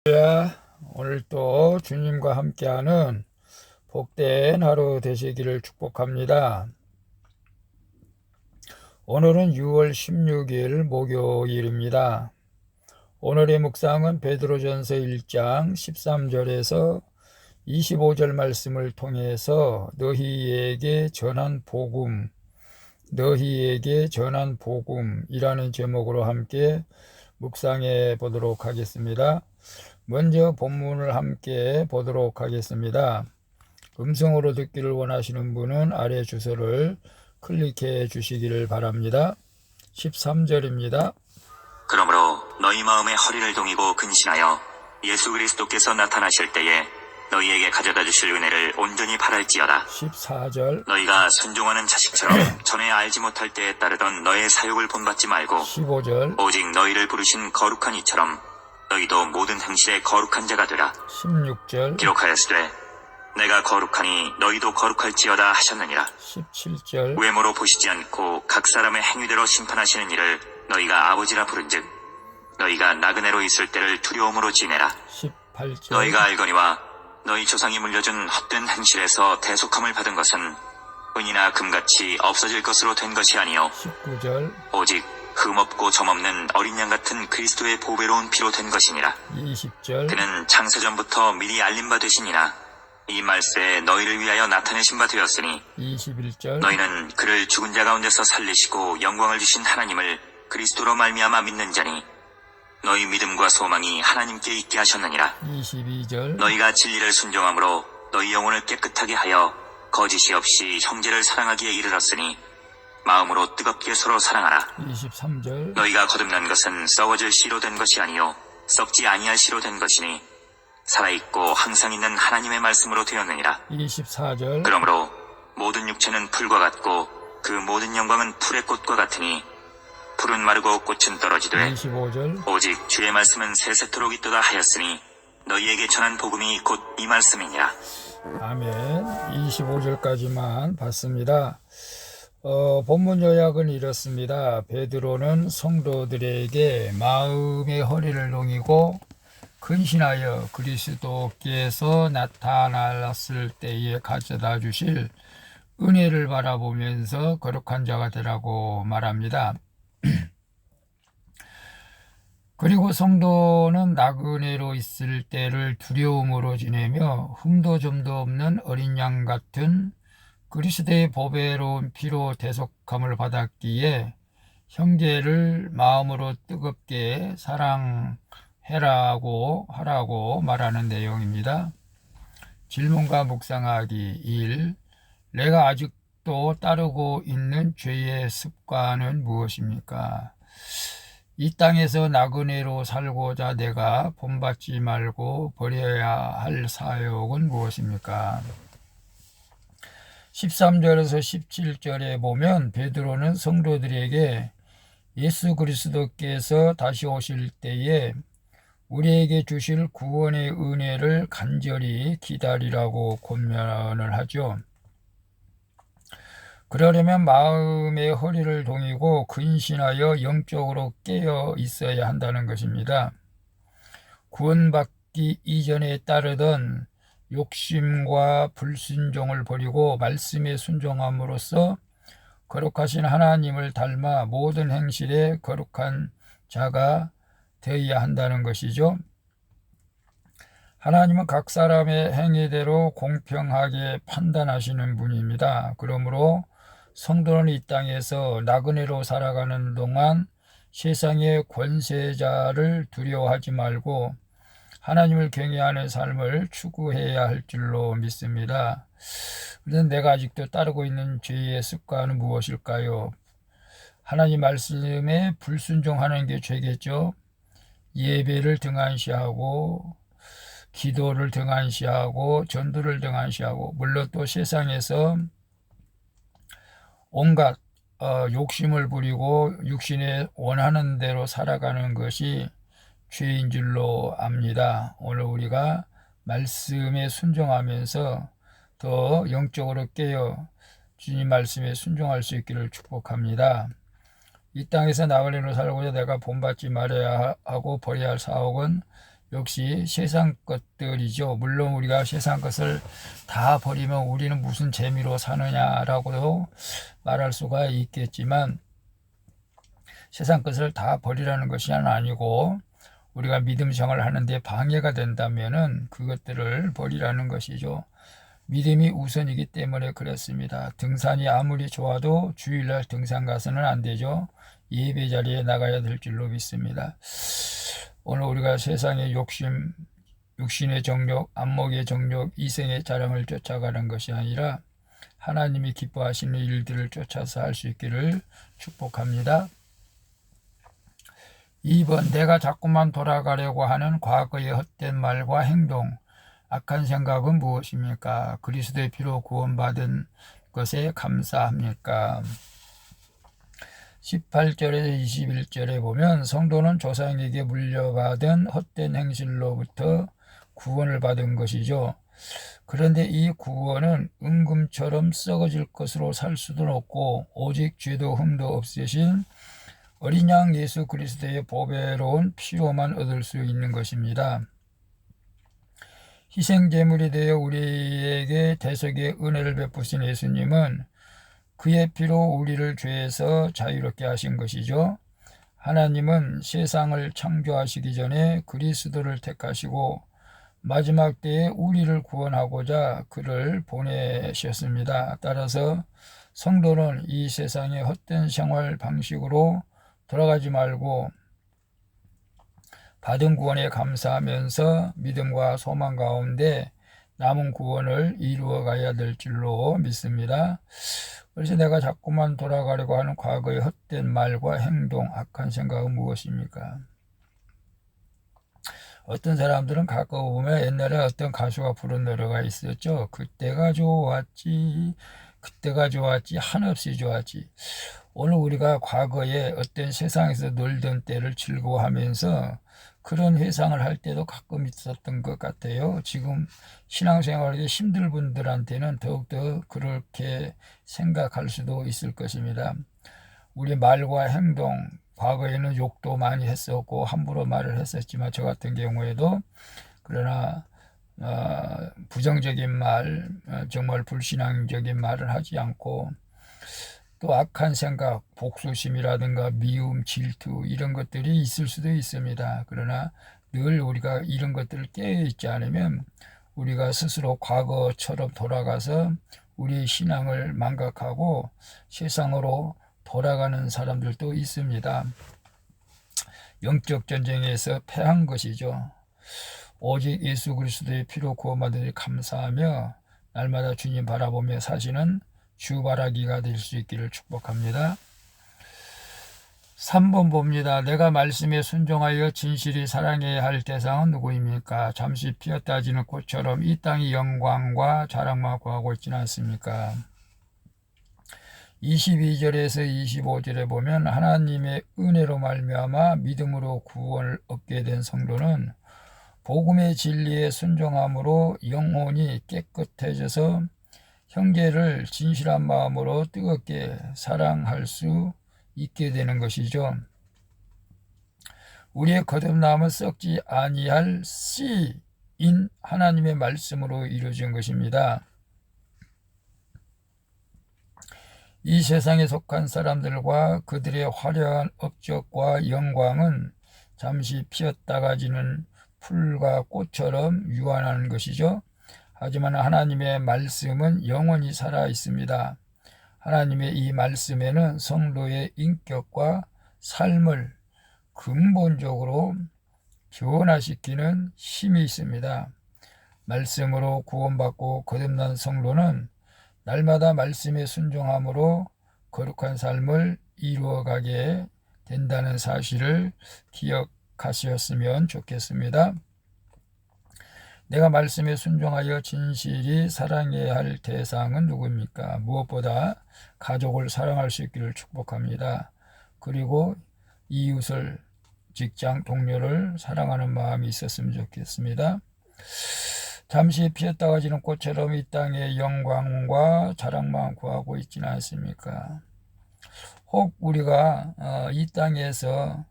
오늘 또 주님과 함께하는 복된 하루 되시기를 축복합니다. 오늘은 6월 16일 목요일입니다. 오늘의 묵상은 베드로전서 1장 13절에서 25절 말씀을 통해서 너희에게 전한 복음이라는 제목으로 함께 묵상해 보도록 하겠습니다. 먼저 본문을 함께 보도록 하겠습니다. 음성으로 듣기를 원하시는 분은 아래 주소를 클릭해 주시기를 바랍니다. 13절입니다. 그러므로 너희 마음의 허리를 동이고 근신하여 예수 그리스도께서 나타나실 때에 너희에게 가져다 주실 은혜를 온전히 바랄지어다. 14절. 너희가 순종하는 자식처럼 전에 알지 못할 때에 따르던 너의 사욕을 본받지 말고 15절. 오직 너희를 부르신 거룩한 이처럼 너희도 모든 행실에 거룩한 자가 되라. 16절. 기록하였으되 내가 거룩하니 너희도 거룩할지어다 하셨느니라. 17절. 외모로 보시지 않고 각 사람의 행위대로 심판하시는 이를 너희가 아버지라 부른즉 너희가 나그네로 있을 때를 두려움으로 지내라. 18절. 너희가 알거니와 너희 조상이 물려준 헛된 행실에서 대속함을 받은 것은 은이나 금같이 없어질 것으로 된 것이 아니요 19절. 오직 흠없고 점없는 어린 양 같은 그리스도의 보배로운 피로 된 것이니라. 20절. 그는 창세전부터 미리 알림 바 되시니라. 이 말세에 너희를 위하여 나타내신 바 되었으니 21절. 너희는 그를 죽은 자 가운데서 살리시고 영광을 주신 하나님을 그리스도로 말미암아 믿는 자니 너희 믿음과 소망이 하나님께 있게 하셨느니라. 22절. 너희가 진리를 순종함으로 너희 영혼을 깨끗하게 하여 거짓이 없이 형제를 사랑하기에 이르렀으니 마음으로 뜨겁게 서로 사랑하라. 23절. 너희가 거듭난 것은 썩어질 씨로 된 것이 아니요 썩지 아니할 씨로 된 것이니 살아있고 항상 있는 하나님의 말씀으로 되었느니라. 24절. 그러므로 모든 육체는 풀과 같고 그 모든 영광은 풀의 꽃과 같으니 풀은 마르고 꽃은 떨어지되 25절. 오직 주의 말씀은 세세토록 있도다 하였으니 너희에게 전한 복음이 곧 이 말씀이니라. 아멘. 25절까지만 봤습니다. 본문 요약은 이렇습니다. 베드로는 성도들에게 마음의 허리를 동이고 근신하여 그리스도께서 나타났을 때에 가져다 주실 은혜를 바라보면서 거룩한 자가 되라고 말합니다. 그리고 성도는 나그네로 있을 때를 두려움으로 지내며 흠도 점도 없는 어린 양 같은 그리스도의 보배로운 피로 대속함을 받았기에 형제를 마음으로 뜨겁게 사랑하라고 말하는 내용입니다. 질문과 묵상하기 1. 내가 아직도 따르고 있는 죄의 습관은 무엇입니까? 이 땅에서 나그네로 살고자 내가 본받지 말고 버려야 할 사역은 무엇입니까? 13절에서 17절에 보면 베드로는 성도들에게 예수 그리스도께서 다시 오실 때에 우리에게 주실 구원의 은혜를 간절히 기다리라고 권면을 하죠. 그러려면 마음의 허리를 동이고 근신하여 영적으로 깨어 있어야 한다는 것입니다. 구원받기 이전에 따르던 욕심과 불순종을 버리고 말씀에 순종함으로써 거룩하신 하나님을 닮아 모든 행실에 거룩한 자가 되어야 한다는 것이죠. 하나님은 각 사람의 행위대로 공평하게 판단하시는 분입니다. 그러므로 성도는 이 땅에서 나그네로 살아가는 동안 세상의 권세자를 두려워하지 말고 하나님을 경외하는 삶을 추구해야 할 줄로 믿습니다. 그런데 내가 아직도 따르고 있는 죄의 습관은 무엇일까요? 하나님 말씀에 불순종하는 게 죄겠죠. 예배를 등한시하고 기도를 등한시하고 전도를 등한시하고 물론 또 세상에서 온갖 욕심을 부리고 육신에 원하는 대로 살아가는 것이 죄인 줄로 압니다. 오늘 우리가 말씀에 순종하면서 더 영적으로 깨어 주님 말씀에 순종할 수 있기를 축복합니다. 이 땅에서 나그네로 살고자 내가 본받지 말아야 하고 버려야 할 사옥은 역시 세상 것들이죠. 물론 우리가 세상 것을 다 버리면 우리는 무슨 재미로 사느냐라고도 말할 수가 있겠지만, 세상 것을 다 버리라는 것이 아니고 우리가 믿음 생활을 하는데 방해가 된다면은 그것들을 버리라는 것이죠. 믿음이 우선이기 때문에 그렇습니다. 등산이 아무리 좋아도 주일날 등산 가서는 안 되죠. 예배 자리에 나가야 될 줄로 믿습니다. 오늘 우리가 세상의 욕심, 육신의 정욕, 안목의 정욕, 이생의 자랑을 쫓아가는 것이 아니라 하나님이 기뻐하시는 일들을 쫓아서 할 수 있기를 축복합니다. 2번, 내가 자꾸만 돌아가려고 하는 과거의 헛된 말과 행동, 악한 생각은 무엇입니까? 그리스도의 피로 구원받은 것에 감사합니까? 18절에서 21절에 보면 성도는 조상에게 물려받은 헛된 행실로부터 구원을 받은 것이죠. 그런데 이 구원은 은금처럼 썩어질 것으로 살 수도 없고 오직 죄도 흠도 없으신 어린 양 예수 그리스도의 보배로운 피로만 얻을 수 있는 것입니다. 희생제물이 되어 우리에게 대속의 은혜를 베푸신 예수님은 그의 피로 우리를 죄에서 자유롭게 하신 것이죠. 하나님은 세상을 창조하시기 전에 그리스도를 택하시고 마지막 때에 우리를 구원하고자 그를 보내셨습니다. 따라서 성도는 이 세상의 헛된 생활 방식으로 돌아가지 말고 받은 구원에 감사하면서 믿음과 소망 가운데 남은 구원을 이루어 가야 될 줄로 믿습니다. 그래서 내가 자꾸만 돌아가려고 하는 과거의 헛된 말과 행동, 악한 생각은 무엇입니까? 어떤 사람들은 가까워 보면 옛날에 어떤 가수가 부른 노래가 있었죠. 그때가 좋았지, 그때가 좋았지, 한없이 좋았지. 오늘 우리가 과거에 어떤 세상에서 놀던 때를 즐거워하면서 그런 회상을 할 때도 가끔 있었던 것 같아요. 지금 신앙생활이 힘들 분들한테는 더욱더 그렇게 생각할 수도 있을 것입니다. 우리 말과 행동, 과거에는 욕도 많이 했었고 함부로 말을 했었지만 저 같은 경우에도 그러나 부정적인 말, 정말 불신앙적인 말을 하지 않고 또 악한 생각, 복수심이라든가 미움, 질투 이런 것들이 있을 수도 있습니다. 그러나 늘 우리가 이런 것들을 깨어있지 않으면 우리가 스스로 과거처럼 돌아가서 우리의 신앙을 망각하고 세상으로 돌아가는 사람들도 있습니다. 영적 전쟁에서 패한 것이죠. 오직 예수 그리스도의 피로 구원받으니 감사하며 날마다 주님 바라보며 사시는 주바라기가 될 수 있기를 축복합니다. 3번 봅니다. 내가 말씀에 순종하여 진실이 사랑해야 할 대상은 누구입니까? 잠시 피었다 지는 꽃처럼 이 땅의 영광과 자랑만 구하고 있지는 않습니까? 22절에서 25절에 보면 하나님의 은혜로 말미암아 믿음으로 구원을 얻게 된 성도는 복음의 진리에 순종함으로 영혼이 깨끗해져서 형제를 진실한 마음으로 뜨겁게 사랑할 수 있게 되는 것이죠. 우리의 거듭남은 썩지 아니할 씨인 하나님의 말씀으로 이루어진 것입니다. 이 세상에 속한 사람들과 그들의 화려한 업적과 영광은 잠시 피었다가 지는 풀과 꽃처럼 유한한 것이죠. 하지만 하나님의 말씀은 영원히 살아 있습니다. 하나님의 이 말씀에는 성도의 인격과 삶을 근본적으로 변화시키는 힘이 있습니다. 말씀으로 구원받고 거듭난 성도는 날마다 말씀에 순종함으로 거룩한 삶을 이루어가게 된다는 사실을 기억하셨으면 좋겠습니다. 내가 말씀에 순종하여 진실이 사랑해야 할 대상은 누구입니까? 무엇보다 가족을 사랑할 수 있기를 축복합니다. 그리고 이웃을, 직장 동료를 사랑하는 마음이 있었으면 좋겠습니다. 잠시 피었다가 지는 꽃처럼 이 땅의 영광과 자랑만 구하고 있지는 않습니까? 혹 우리가 이 땅에서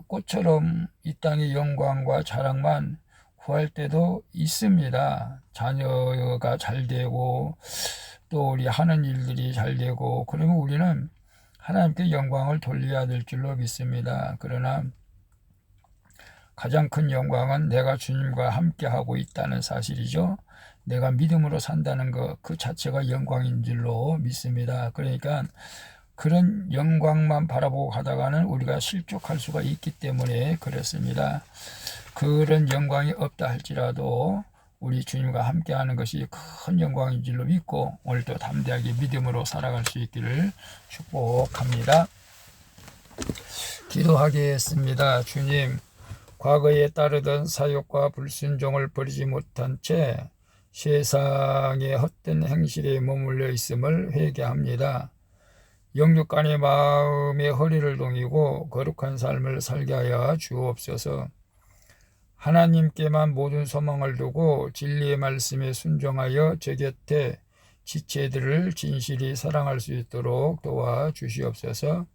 꽃처럼 이 땅의 영광과 자랑만 구할 때도 있습니다. 자녀가 잘 되고 또 우리 하는 일들이 잘 되고 그러면 우리는 하나님께 영광을 돌려야 될 줄로 믿습니다. 그러나 가장 큰 영광은 내가 주님과 함께하고 있다는 사실이죠. 내가 믿음으로 산다는 것 그 자체가 영광인 줄로 믿습니다. 그러니까 그런 영광만 바라보고 가다가는 우리가 실족할 수가 있기 때문에 그렇습니다. 그런 영광이 없다 할지라도 우리 주님과 함께하는 것이 큰 영광인 줄로 믿고 오늘도 담대하게 믿음으로 살아갈 수 있기를 축복합니다. 기도하겠습니다. 주님, 과거에 따르던 사욕과 불순종을 버리지 못한 채 세상의 헛된 행실에 머물러 있음을 회개합니다. 영육간의 마음의 허리를 동이고 거룩한 삶을 살게 하여 주옵소서. 하나님께만 모든 소망을 두고 진리의 말씀에 순종하여 제 곁에 지체들을 진실히 사랑할 수 있도록 도와주시옵소서.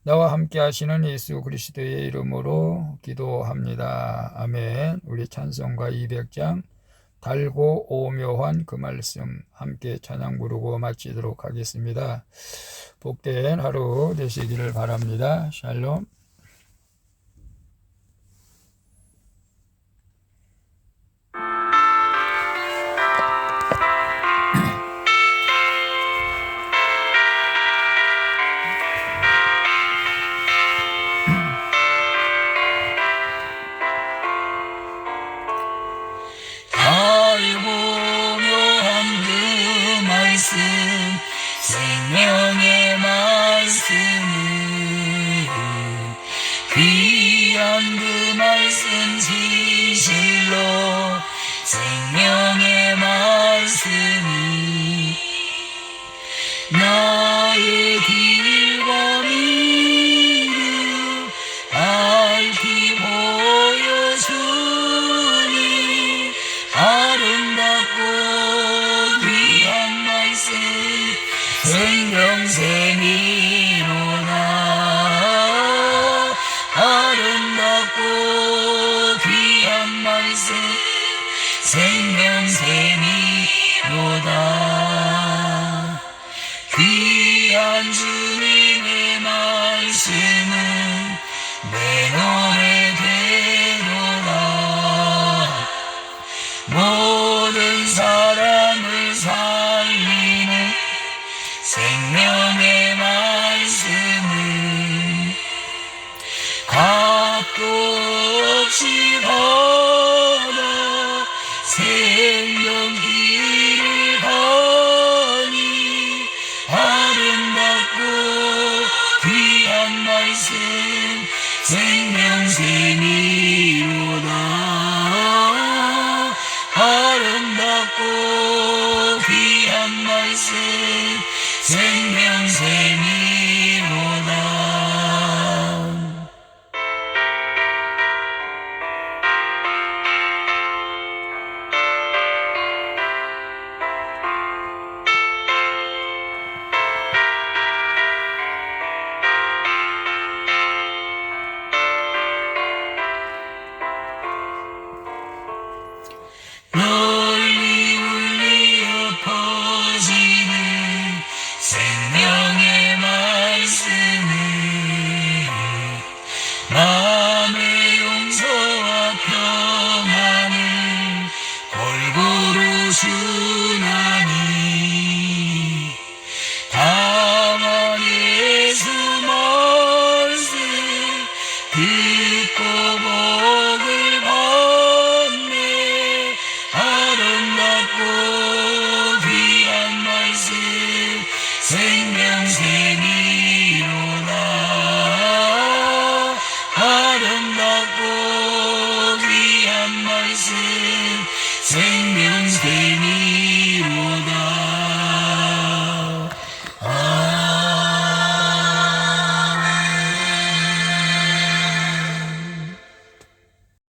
나와 함께 하시는 예수 그리스도의 이름으로 기도합니다. 아멘. 우리 찬송가 200장 달고 오묘한 그 말씀 함께 찬양 부르고 마치도록 하겠습니다. 복된 하루 되시기를 바랍니다. 샬롬. 생명의 말씀은 귀한 그 말씀 진실로 생명의 말씀이 나의 길과 미를 밝히 보여주니 아름답고 귀한 말씀 생명샘이로다. 아름답고 귀한 말씀 생명샘이로다. 귀한 주님의 말씀은 내 노래대로다. 모든 사람을 살리는 생명의 말씀은 값도 없이 받아 생명길을 가니 아름답고 귀한 말씀 생명샘이로다. 아름답고 귀한 말씀 생명샘이로다. 널리 울리어 퍼지는 생명의 말씀은 마음의 용서와 평안을 골고루 주나니 다만 예수 말씀 듣고 복을 받네. 아름답고 귀한 말씀 생명샘이로다. 아름답고 귀한 말씀 생명샘이로다.